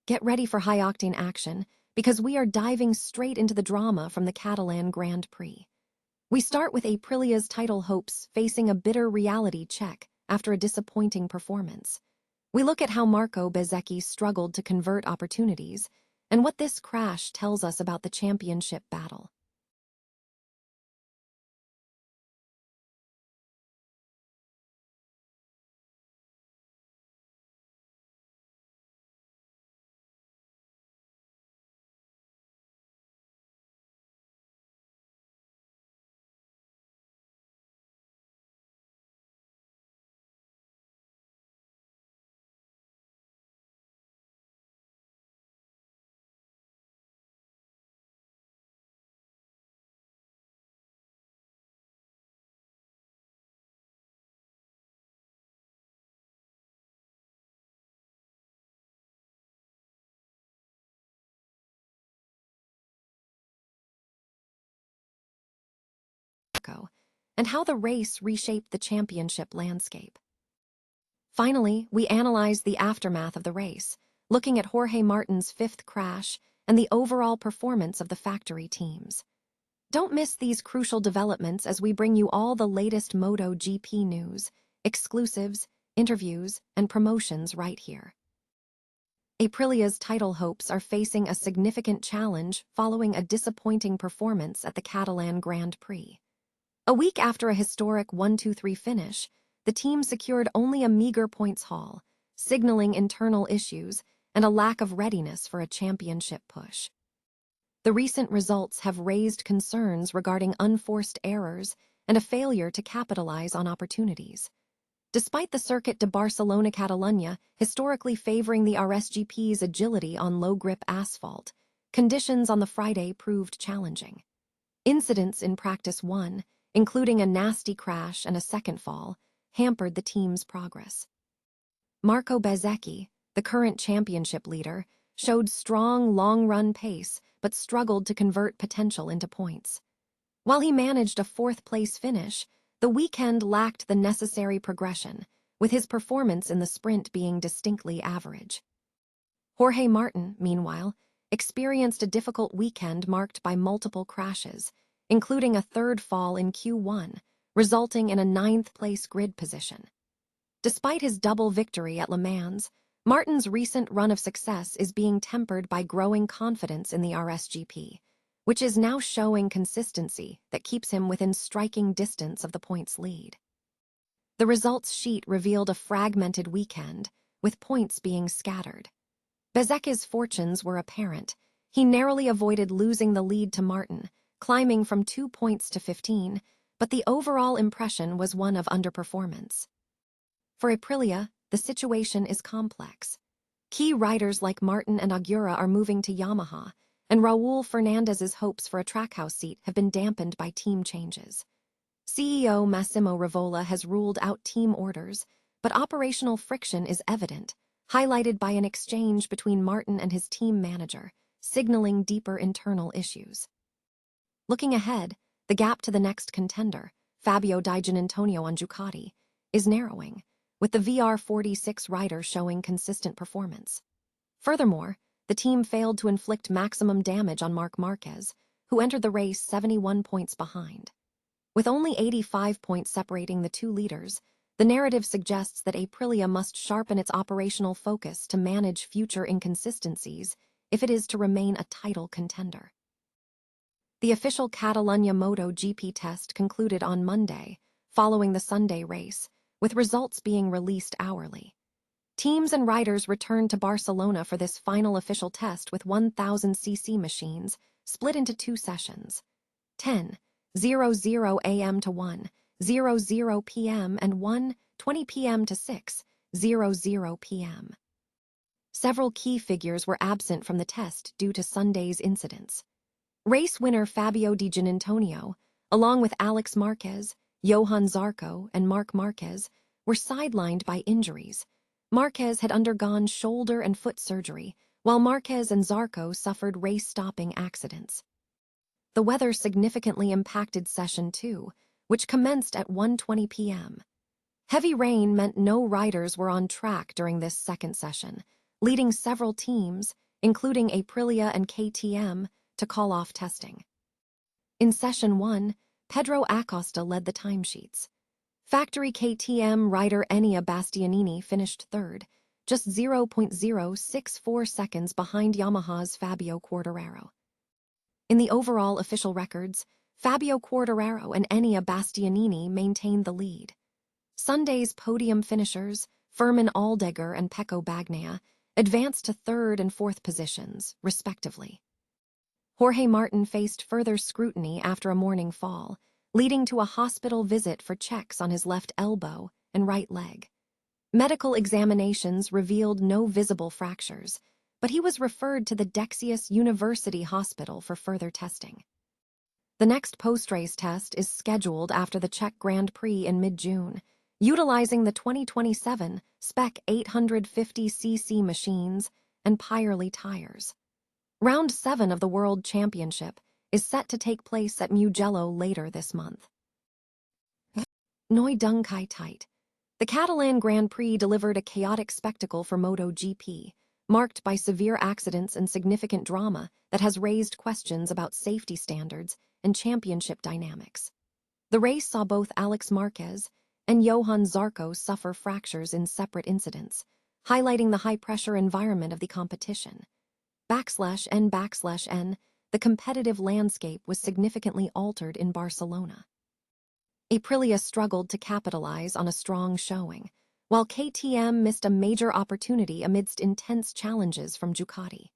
Get ready for high-octane action, because we are diving straight into the drama from the Catalan Grand Prix. We start with Aprilia's title hopes facing a bitter reality check after a disappointing performance. We look at how Marco Bezzecchi struggled to convert opportunities, and what this crash tells us about the championship battle. And how the race reshaped the championship landscape. Finally, we analyze the aftermath of the race, looking at Jorge Martin's fifth crash and the overall performance of the factory teams. Don't miss these crucial developments as we bring you all the latest MotoGP news, exclusives, interviews, and promotions right here. Aprilia's title hopes are facing a significant challenge following a disappointing performance at the Catalan Grand Prix. A week after a historic 1-2-3 finish, the team secured only a meager points haul, signaling internal issues and a lack of readiness for a championship push. The recent results have raised concerns regarding unforced errors and a failure to capitalize on opportunities. Despite the Circuit de Barcelona-Catalunya historically favoring the RSGP's agility on low-grip asphalt, conditions on the Friday proved challenging. Incidents in Practice 1, including a nasty crash and a second fall, hampered the team's progress. Marco Bezzecchi, the current championship leader, showed strong long-run pace but struggled to convert potential into points. While he managed a fourth-place finish, the weekend lacked the necessary progression, with his performance in the sprint being distinctly average. Jorge Martin, meanwhile, experienced a difficult weekend marked by multiple crashes, including a third fall in Q1, resulting in a ninth-place grid position. Despite his double victory at Le Mans, Martin's recent run of success is being tempered by growing confidence in the RSGP, which is now showing consistency that keeps him within striking distance of the points lead. The results sheet revealed a fragmented weekend, with points being scattered. Bezzecchi's fortunes were apparent. He narrowly avoided losing the lead to Martin, climbing from 2 points to 15, but the overall impression was one of underperformance. For Aprilia, the situation is complex. Key riders like Martin and Aguirre are moving to Yamaha, and Raul Fernandez's hopes for a trackhouse seat have been dampened by team changes. CEO Massimo Rivola has ruled out team orders, but operational friction is evident, highlighted by an exchange between Martin and his team manager, signaling deeper internal issues. Looking ahead, the gap to the next contender, Fabio di Giannantonio on Ducati, is narrowing, with the VR46 rider showing consistent performance. Furthermore, the team failed to inflict maximum damage on Marquez, who entered the race 71 points behind. With only 85 points separating the two leaders, the narrative suggests that Aprilia must sharpen its operational focus to manage future inconsistencies if it is to remain a title contender. The official Catalunya MotoGP test concluded on Monday, following the Sunday race, with results being released hourly. Teams and riders returned to Barcelona for this final official test with 1,000cc machines split into 2 sessions: 10:00 a.m. to 1:00 p.m. and 1:20 p.m. to 6:00 p.m. Several key figures were absent from the test due to Sunday's incidents. Race winner Fabio di Giannantonio, along with Alex Marquez, Johann Zarco, and Marquez, were sidelined by injuries. Marquez had undergone shoulder and foot surgery, while Marquez and Zarco suffered race-stopping accidents. The weather significantly impacted Session 2, which commenced at 1:20 p.m. Heavy rain meant no riders were on track during this second session, leading several teams, including Aprilia and KTM, to call off testing. In Session 1, Pedro Acosta led the timesheets. Factory KTM rider Enea Bastianini finished third, just 0.064 seconds behind Yamaha's Fabio Quartararo. In the overall official records, Fabio Quartararo and Enea Bastianini maintained the lead. Sunday's podium finishers, Fermin Aldeguer and Pecco Bagnaia, advanced to third and fourth positions, respectively. Jorge Martin faced further scrutiny after a morning fall, leading to a hospital visit for checks on his left elbow and right leg. Medical examinations revealed no visible fractures, but he was referred to the Dexius University Hospital for further testing. The next post-race test is scheduled after the Czech Grand Prix in mid-June, utilizing the 2027 Spec 850cc machines and Pirelli tires. Round 7 of the World Championship is set to take place at Mugello later this month. Neu Dung Kai Tight. The Catalan Grand Prix delivered a chaotic spectacle for MotoGP, marked by severe accidents and significant drama that has raised questions about safety standards and championship dynamics. The race saw both Alex Marquez and Johann Zarco suffer fractures in separate incidents, highlighting the high-pressure environment of the competition. /N/N, the competitive landscape was significantly altered in Barcelona. Aprilia struggled to capitalize on a strong showing, while KTM missed a major opportunity amidst intense challenges from Ducati.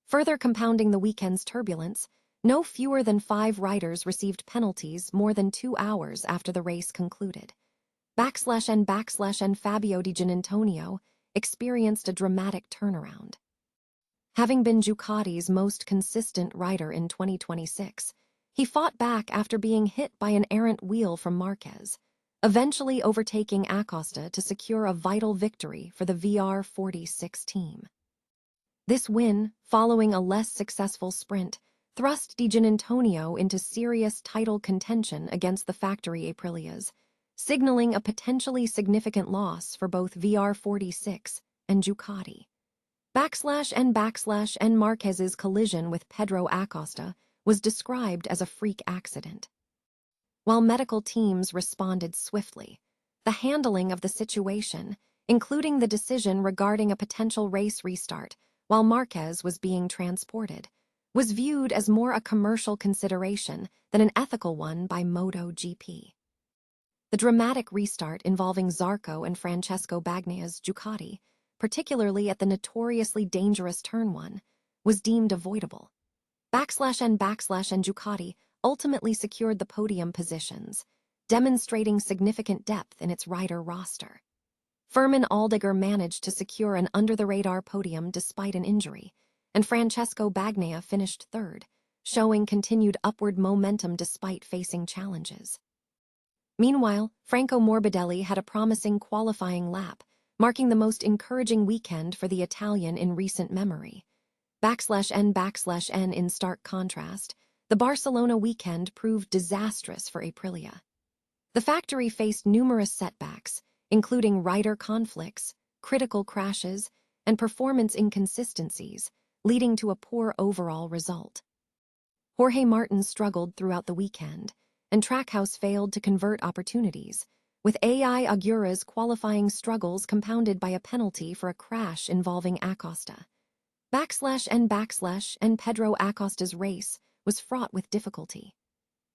Further compounding the weekend's turbulence, no fewer than 5 riders received penalties more than 2 hours after the race concluded. /N/N Fabio di Giannantonio experienced a dramatic turnaround. Having been Ducati's most consistent rider in 2026, he fought back after being hit by an errant wheel from Marquez, eventually overtaking Acosta to secure a vital victory for the VR46 team. This win, following a less successful sprint, thrust Di Giannantonio into serious title contention against the factory Aprilias, signaling a potentially significant loss for both VR46 and Ducati. /N Marquez's collision with Pedro Acosta was described as a freak accident. While medical teams responded swiftly, the handling of the situation, including the decision regarding a potential race restart while Marquez was being transported, was viewed as more a commercial consideration than an ethical one by MotoGP. The dramatic restart involving Zarco and Francesco Bagnaia's Ducati, particularly at the notoriously dangerous Turn 1, was deemed avoidable. /N Ducati ultimately secured the podium positions, demonstrating significant depth in its rider roster. Fermin Aldeguer managed to secure an under-the-radar podium despite an injury, and Francesco Bagnaia finished third, showing continued upward momentum despite facing challenges. Meanwhile, Franco Morbidelli had a promising qualifying lap, marking the most encouraging weekend for the Italian in recent memory. /N in stark contrast, the Barcelona weekend proved disastrous for Aprilia. The factory faced numerous setbacks, including rider conflicts, critical crashes, and performance inconsistencies, leading to a poor overall result. Jorge Martin struggled throughout the weekend, and Trackhouse failed to convert opportunities, with AI Agura's qualifying struggles compounded by a penalty for a crash involving Acosta. /N Pedro Acosta's race was fraught with difficulty.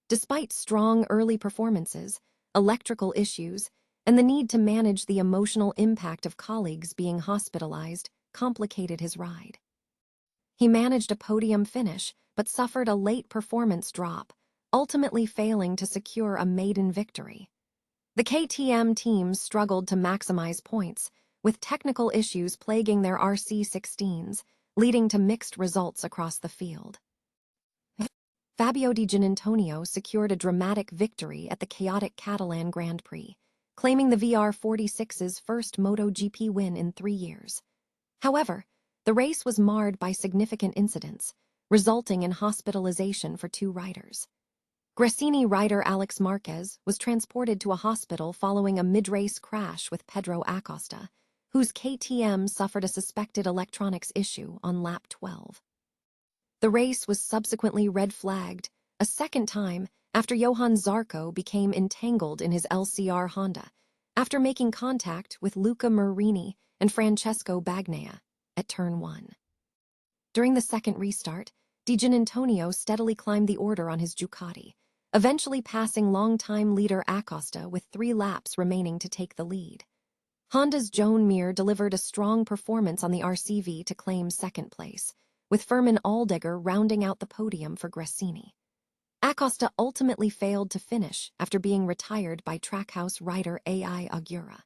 Despite strong early performances, electrical issues, and the need to manage the emotional impact of colleagues being hospitalized complicated his ride. He managed a podium finish, but suffered a late performance drop, ultimately failing to secure a maiden victory. The KTM teams struggled to maximize points, with technical issues plaguing their RC16s, leading to mixed results across the field. Fabio di Giannantonio secured a dramatic victory at the chaotic Catalan Grand Prix, claiming the VR46's first MotoGP win in 3 years. However, the race was marred by significant incidents, resulting in hospitalization for 2 riders. Gresini rider Alex Marquez was transported to a hospital following a mid-race crash with Pedro Acosta, whose KTM suffered a suspected electronics issue on lap 12. The race was subsequently red-flagged a second time after Johann Zarco became entangled in his LCR Honda after making contact with Luca Marini and Francesco Bagnaia at turn 1. During the second restart, Di Giannantonio steadily climbed the order on his Ducati, eventually passing longtime leader Acosta with 3 laps remaining to take the lead. Honda's Joan Mir delivered a strong performance on the RCV to claim second place, with Firmin Aldegger rounding out the podium for Gresini. Acosta ultimately failed to finish after being retired by Trackhouse rider AI Augura.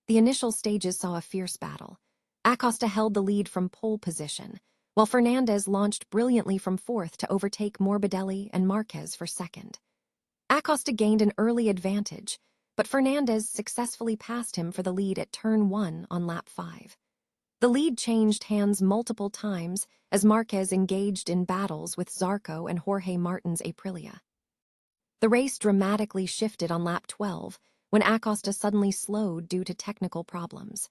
The initial stages saw a fierce battle. Acosta held the lead from pole position, while Fernandez launched brilliantly from fourth to overtake Morbidelli and Marquez for second. Acosta gained an early advantage, but Fernandez successfully passed him for the lead at turn 1 on lap 5. The lead changed hands multiple times as Marquez engaged in battles with Zarco and Jorge Martin's Aprilia. The race dramatically shifted on lap 12 when Acosta suddenly slowed due to technical problems.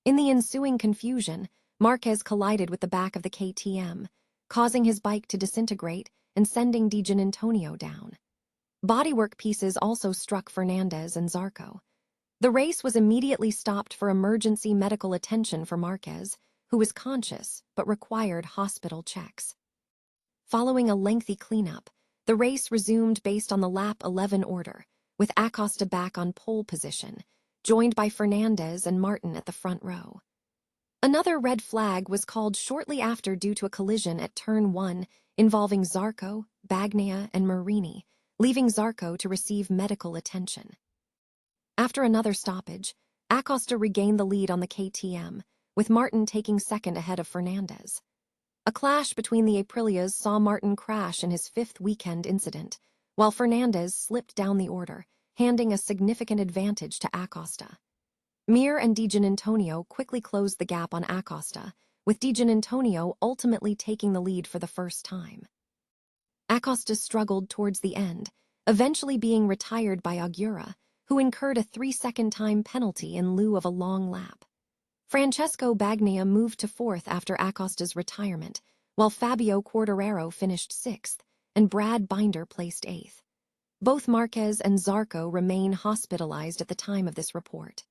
In the ensuing confusion, Marquez collided with the back of the KTM, causing his bike to disintegrate and sending Di Giannantonio down. Bodywork pieces also struck Fernandez and Zarco. The race was immediately stopped for emergency medical attention for Marquez, who was conscious but required hospital checks. Following a lengthy cleanup, the race resumed based on the lap 11 order, with Acosta back on pole position, joined by Fernandez and Martin at the front row. Another red flag was called shortly after due to a collision at turn 1 involving Zarco, Bagnaia, and Marini, leaving Zarco to receive medical attention. After another stoppage, Acosta regained the lead on the KTM, with Martin taking second ahead of Fernandez. A clash between the Aprilias saw Martin crash in his 5th weekend incident, while Fernandez slipped down the order, handing a significant advantage to Acosta. Mir and Di Giannantonio quickly closed the gap on Acosta, with Di Giannantonio ultimately taking the lead for the first time. Acosta struggled towards the end, eventually being retired by Augura, who incurred a 3-second time penalty in lieu of a long lap. Francesco Bagnaia moved to 4th after Acosta's retirement, while Fabio Quartararo finished 6th and Brad Binder placed 8th. Both Marquez and Zarco remain hospitalized at the time of this report.